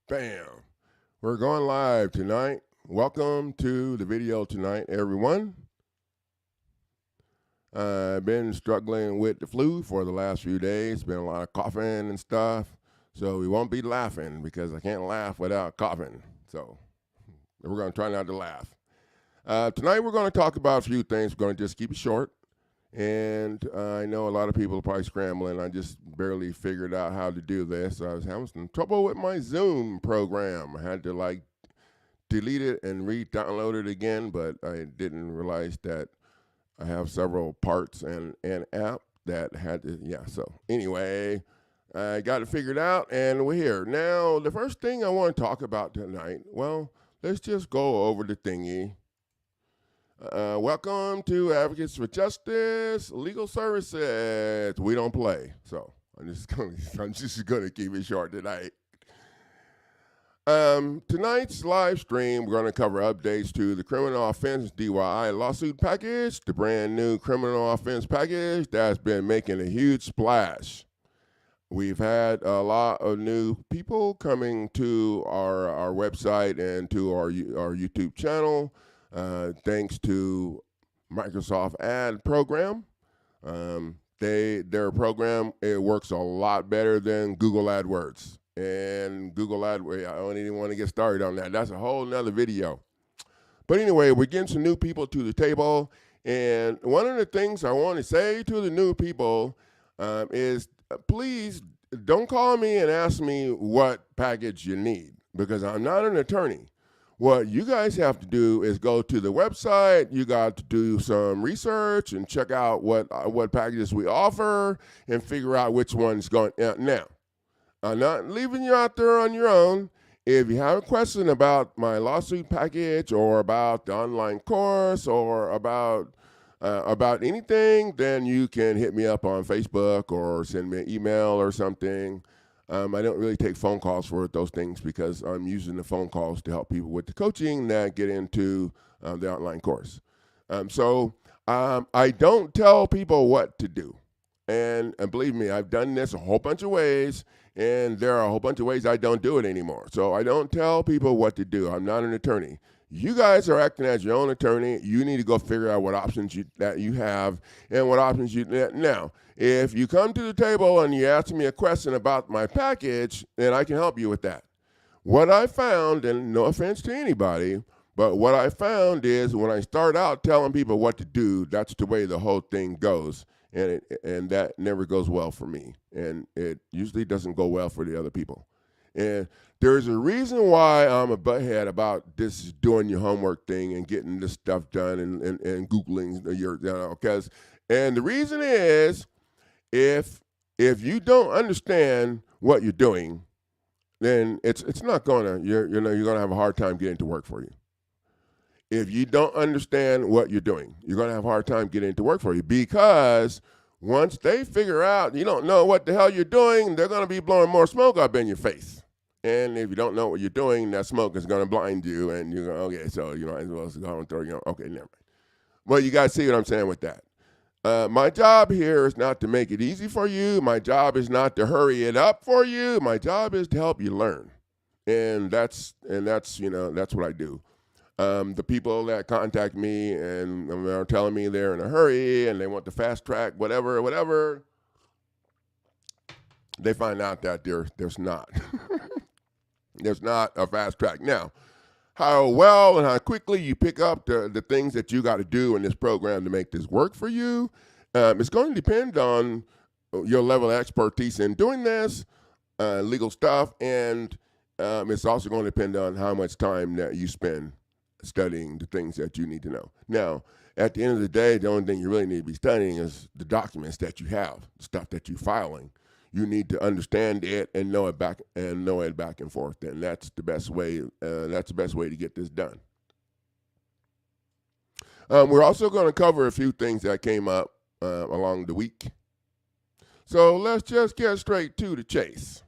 Bam. We're going live tonight. Welcome to the video tonight, everyone. I've been struggling with the flu for the last few days. Been a lot of coughing and stuff. So we won't be laughing because I can't laugh without coughing. So we're going to try not to laugh. Tonight we're going to talk about a few things. We're going to just keep it short. And I know a lot of people are probably scrambling. I just barely figured out how to do this. I was having some trouble with my Zoom program. I had to delete it and re-download it again, but I didn't realize that I have several parts and an app that had to, so anyway, I got it figured out and we're here. Now, the first thing I want to talk about tonight, well, let's just go over the thingy. Welcome to Advocates for Justice Legal Services. We don't play, so I'm just gonna keep it short tonight. Tonight's live stream, we're going to cover updates to the criminal offense DUI lawsuit package, the brand new criminal offense package that's been making a huge splash. We've had a lot of new people coming to our website and to our YouTube channel. Thanks to Microsoft Ad program. Their program, it works a lot better than Google AdWords. And Google AdWords, I don't even want to get started on that. That's a whole nother video. But anyway, we're getting some new people to the table. And one of the things I want to say to the new people is please don't call me and ask me what package you need, because I'm not an attorney. What you guys have to do is go to the website. You got to do some research and check out what packages we offer and figure out which one's going. Now, I'm not leaving you out there on your own. If you have a question about my lawsuit package or about the online course or about anything, then you can hit me up on Facebook or send me an email or something. I don't really take phone calls for those things because I'm using the phone calls to help people with the coaching that get into the online course. I don't tell people what to do. And believe me, I've done this a whole bunch of ways, and there are a whole bunch of ways I don't do it anymore. So I don't tell people what to do. I'm not an attorney. You guys are acting as your own attorney. You need to go figure out what options that you have and what options you now. If you come to the table and you ask me a question about my package, then I can help you with that. What I found, and no offense to anybody, but what I found is when I start out telling people what to do, that's the way the whole thing goes. And that never goes well for me. And it usually doesn't go well for the other people. And there's a reason why I'm a butthead about this doing your homework thing and getting this stuff done and Googling because and the reason is if you don't understand what you're doing, then it's not gonna you're gonna have a hard time getting to work for you. If you don't understand what you're doing, you're gonna have a hard time getting to work for you, because once they figure out you don't know what the hell you're doing, they're gonna be blowing more smoke up in your face. And if you don't know what you're doing, that smoke is gonna blind you, and you're going, okay, so you might as well go and throw, okay, never mind. Well, you guys see what I'm saying with that. My job here is not to make it easy for you. My job is not to hurry it up for you. My job is to help you learn, and that's what I do. The people that contact me and are telling me they're in a hurry and they want the fast track, whatever, they find out that there's not. There's not a fast track. Now, how well and how quickly you pick up the things that you got to do in this program to make this work for you, it's going to depend on your level of expertise in doing this, legal stuff, and it's also going to depend on how much time that you spend studying the things that you need to know. Now, at the end of the day, the only thing you really need to be studying is the documents that you have, the stuff that you're filing. You need to understand it and know it back and forth, and that's the best way. That's the best way to get this done. We're also going to cover a few things that came up along the week. So let's just get straight to the chase.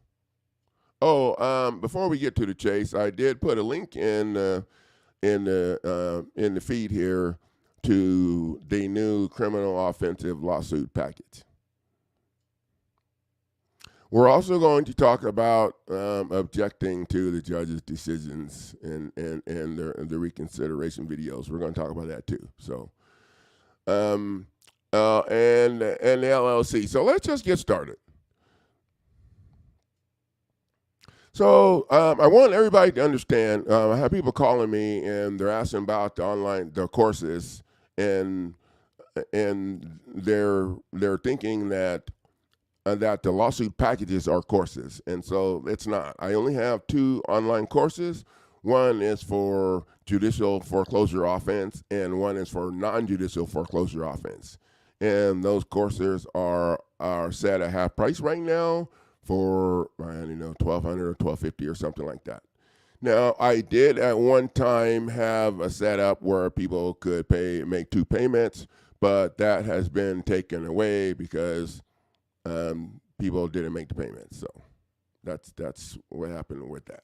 Before we get to the chase, I did put a link in the feed here to the new criminal offensive lawsuit package. We're also going to talk about objecting to the judge's decisions and the reconsideration videos. We're going to talk about that too. So, and the LLC. So let's just get started. So I want everybody to understand. I have people calling me and they're asking about the courses, and they're thinking that the lawsuit packages are courses, and so it's not. I only have 2 online courses. One is for judicial foreclosure offense, and one is for non-judicial foreclosure offense. And those courses are set at half price right now for $1,200 or $1,250 or something like that. Now, I did at one time have a setup where people could make 2 payments, but that has been taken away because people didn't make the payments. So that's what happened with that.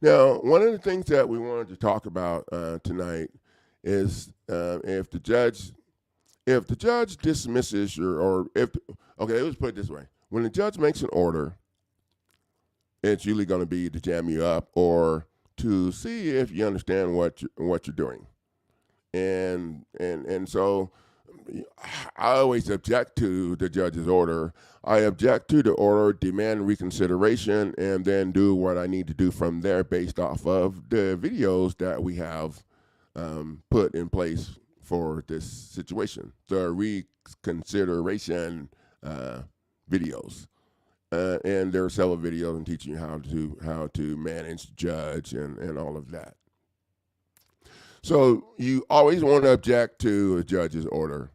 Now, one of the things that we wanted to talk about tonight is if the judge dismisses let's put it this way: when the judge makes an order, it's usually going to be to jam you up or to see if you understand what you're doing. And so I always object to the judge's order. I object to the order, demand reconsideration, and then do what I need to do from there based off of the videos that we have put in place for this situation, the reconsideration videos. And there are several videos on teaching you how to manage judge and all of that. So you always want to object to a judge's order,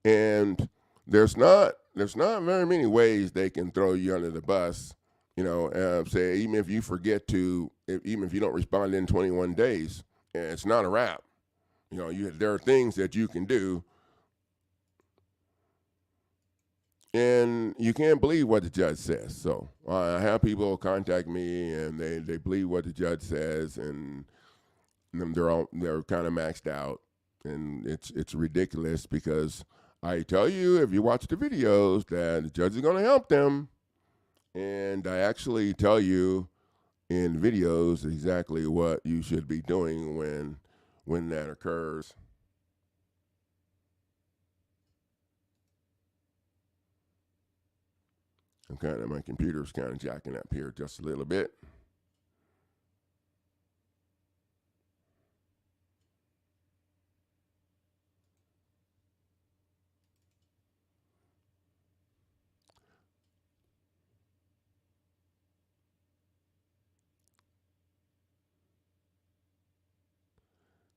and there's not very many ways they can throw you under the bus. Say even if you forget to, even if you don't respond in 21 days, it's not a wrap. There are things that you can do, and you can't believe what the judge says. So I have people contact me, and they believe what the judge says, and they're kind of maxed out, and it's ridiculous because I tell you, if you watch the videos, that the judge is going to help them, and I actually tell you in videos exactly what you should be doing when that occurs. My computer's kind of jacking up here just a little bit.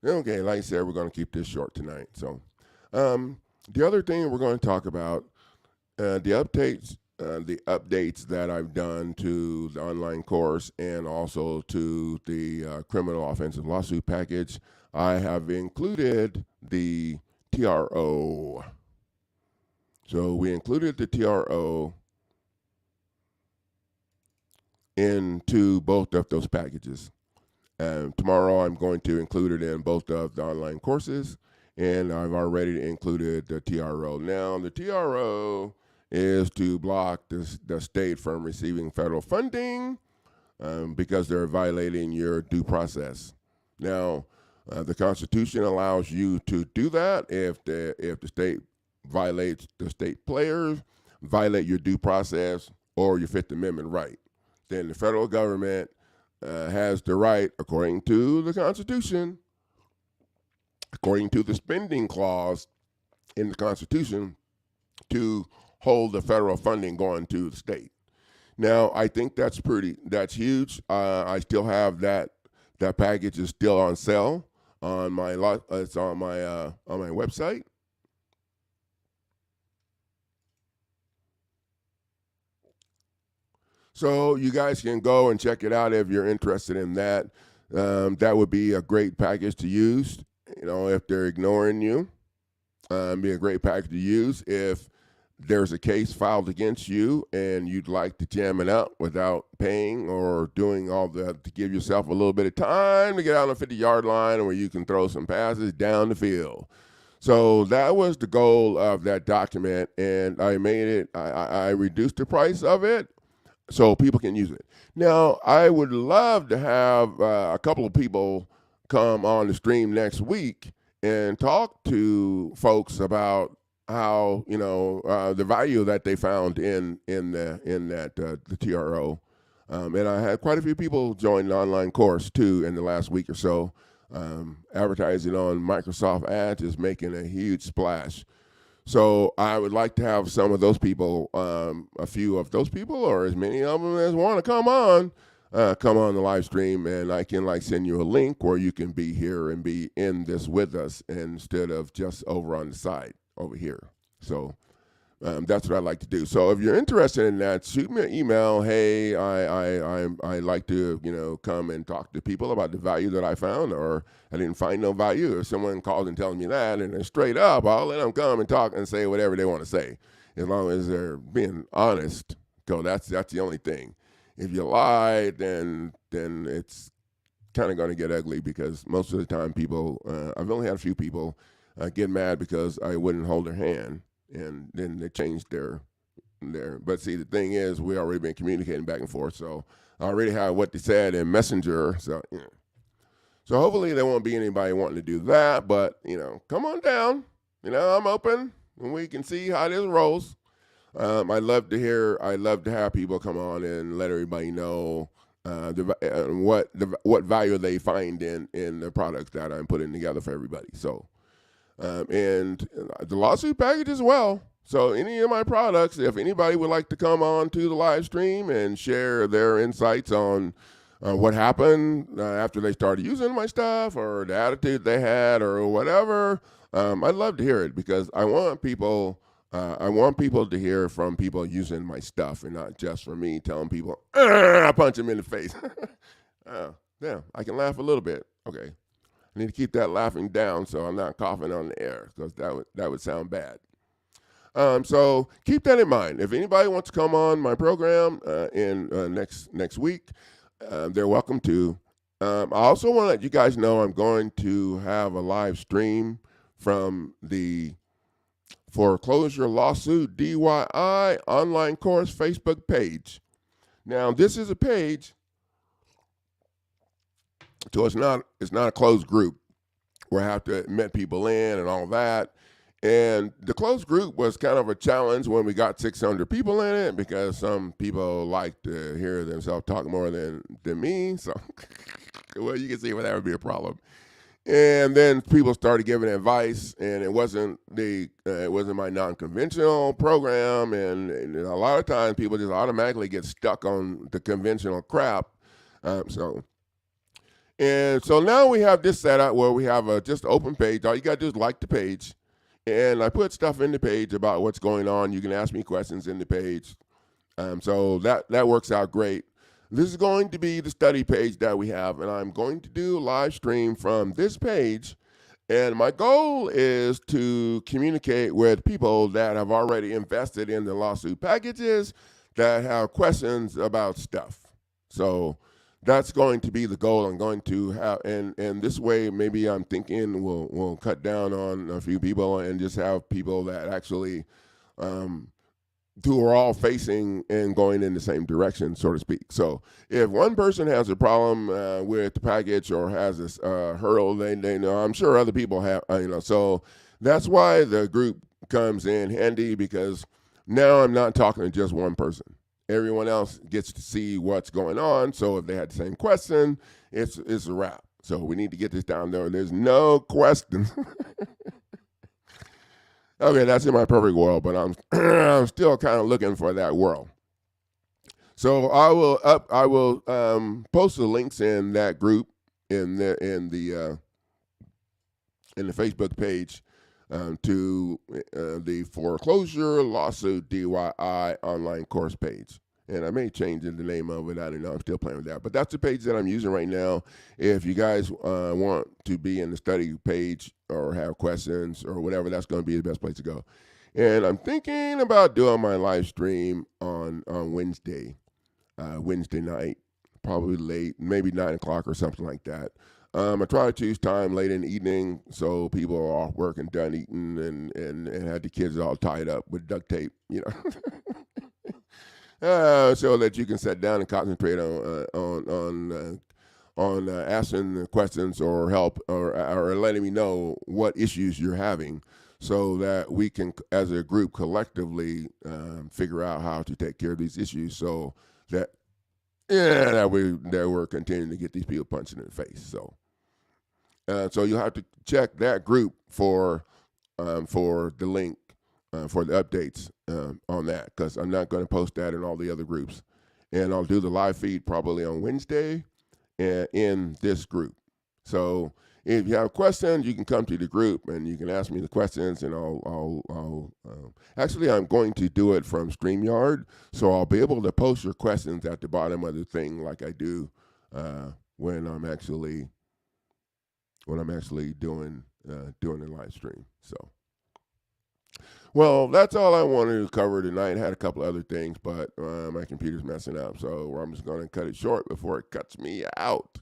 Okay, like I said, we're going to keep this short tonight. So, the other thing we're going to talk about, the updates that I've done to the online course and also to the criminal offensive lawsuit package. I have included the TRO. So we included the TRO into both of those packages. Tomorrow I'm going to include it in both of the online courses, and I've already included the TRO. Now, the TRO is to block the state from receiving federal funding because they're violating your due process. Now, the Constitution allows you to do that if the state violates the state players, violate your due process, or your Fifth Amendment right. Then the federal government has the right, according to the Constitution, according to the spending clause in the Constitution, to hold the federal funding going to the state. Now, I think that's huge. I still have that package is still on sale on it's on my website. So you guys can go and check it out if you're interested in that. That would be a great package to use. If they're ignoring you, be a great package to use. If there's a case filed against you and you'd like to jam it up without paying or doing all that, to give yourself a little bit of time to get out on the 50-yard line where you can throw some passes down the field. So that was the goal of that document, and I made it, I reduced the price of it so people can use it. Now, I would love to have a couple of people come on the stream next week and talk to folks about how, the value that they found in the TRO. And I had quite a few people join the online course too in the last week or so. Advertising on Microsoft Ads is making a huge splash. So I would like to have some of those people, a few of those people, or as many of them as want to come on the live stream, and I can send you a link where you can be here and be in this with us instead of just over on the side over here. So that's what I like to do. So if you're interested in that, shoot me an email. Hey, I like to come and talk to people about the value that I found, or I didn't find no value. If someone calls and tells me that, and they're straight up, I'll let them come and talk and say whatever they want to say, as long as they're being honest. So that's the only thing. If you lie, then it's kind of going to get ugly, because most of the time people, I've only had a few people get mad because I wouldn't hold their hand, and then they changed their. But see, the thing is, we already been communicating back and forth, so I already have what they said in Messenger. So so hopefully there won't be anybody wanting to do that. But come on down. I'm open, and we can see how this rolls. I love to have people come on and let everybody know what value they find in the products that I'm putting together for everybody. So, and the lawsuit package as well. So any of my products, if anybody would like to come on to the live stream and share their insights on what happened after they started using my stuff, or the attitude they had, or whatever, I'd love to hear it, because I want people to hear from people using my stuff, and not just from me telling people, I punch them in the face. Yeah, I can laugh a little bit. Okay. I need to keep that laughing down so I'm not coughing on the air, because that would sound bad. So keep that in mind. If anybody wants to come on my program in next week, they're welcome to. I also want to let you guys know I'm going to have a live stream from the Foreclosure Lawsuit DIY online course Facebook page. Now, this is a page, so it's not a closed group where I have to admit people in and all that. And the closed group was kind of a challenge when we got 600 people in it, because some people like to hear themselves talk more than me. So, well, you can see where that would be a problem. And then people started giving advice, and it wasn't my non-conventional program, and a lot of times people just automatically get stuck on the conventional crap. So now we have this setup where we have a just open page. All you gotta do is like the page, and I put stuff in the page about what's going on. You can ask me questions in the page. So that works out great. This is going to be the study page that we have, and I'm going to do a live stream from this page. And my goal is to communicate with people that have already invested in the lawsuit packages, that have questions about stuff. So that's going to be the goal. I'm going to have, and this way, maybe I'm thinking we'll cut down on a few people and just have people that actually who are all facing and going in the same direction, so to speak. So if one person has a problem with the package, or has this hurdle, they know, I'm sure other people have, so that's why the group comes in handy, because now I'm not talking to just one person. Everyone else gets to see what's going on. So if they had the same question, it's a wrap. So we need to get this down there. There's no question. Okay, that's in my perfect world, but I'm still kind of looking for that world. So I will post the links in that group in the Facebook page to the Foreclosure Lawsuit DIY online course page. And I may change the name of it. I don't know. I'm still playing with that. But that's the page that I'm using right now. If you guys want to be in the study page or have questions or whatever, that's going to be the best place to go. And I'm thinking about doing my live stream on Wednesday night, probably late, maybe 9 o'clock or something like that. I try to choose time late in the evening so people are off work and done eating and had the kids all tied up with duct tape, so that you can sit down and concentrate on asking the questions or help or letting me know what issues you're having, so that we can, as a group, collectively figure out how to take care of these issues, so that we're continuing to get these people punched in the face. So you'll have to check that group for the link for the updates on that, because I'm not going to post that in all the other groups. And I'll do the live feed probably on Wednesday in this group. So if you have questions, you can come to the group and you can ask me the questions, and actually, I'm going to do it from StreamYard, so I'll be able to post your questions at the bottom of the thing, like I do when I'm actually doing the live stream. So, well, that's all I wanted to cover tonight. I had a couple other things, but my computer's messing up, so I'm just going to cut it short before it cuts me out.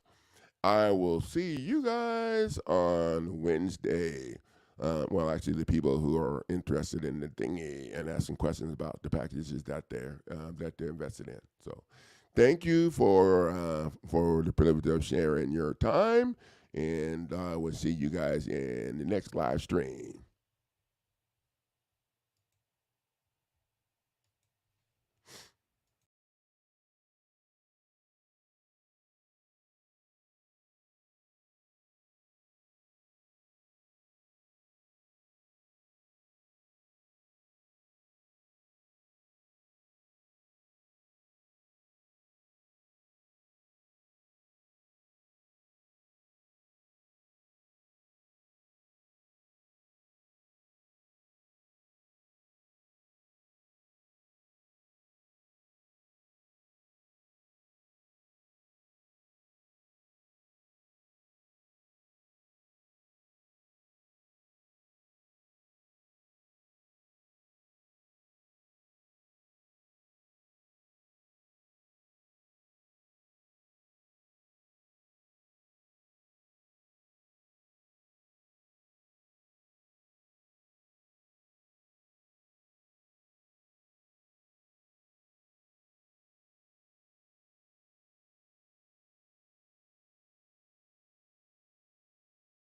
I will see you guys on Wednesday. Well, actually, the people who are interested in the thingy and asking questions about the packages that they're invested in. So, thank you for the privilege of sharing your time, and I will see you guys in the next live stream.